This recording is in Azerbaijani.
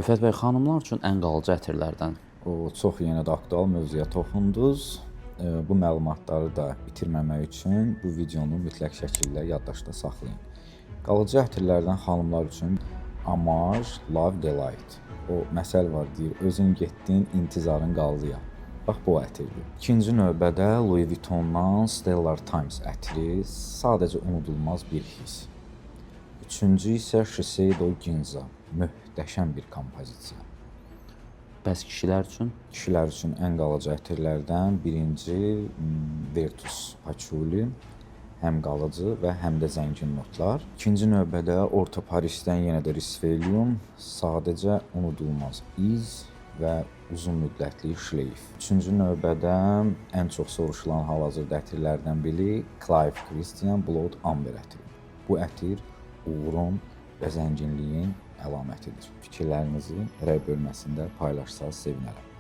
Rüfət bəy, xanımlar üçün ən qalıcı ətirlərdən O çox yenə də aktual mövzuya toxundunuz. Bu məlumatları da itirməmək üçün bu videonu mütləq şəkildə yaddaşda saxlayın. Qalıcı ətirlərdən xanımlar üçün Amar, Love Delight. O məsəl var deyir, özün getdin, intizarın qaldı ya. Bax bu ətirdir. İkinci növbədə Louis Vuitton'dan Stellar Times ətri, sadəcə unudulmaz bir his. Üçüncü isə Shiseido Ginza, möhtəşəm bir kompozisiya. bəs kişilər üçün? Kişilər üçün ən qalıcı ətirlərdən birinci Virtus Patchouli, həm qalıcı və həm də zəngin notlar. İkinci növbədə Orta Parisdən yenə də Risvelium, sadəcə unudulmaz iz və uzun müddətli şleyf. Üçüncü növbədə ən çox soruşulan hal-hazırda ətirlərdən biri Clive Christian Blood Amber ətri. Bu ətir uğurun və zənginliyin əlamətidir. Fikirlərinizi rəy bölməsində paylaşsanız sevinərəm.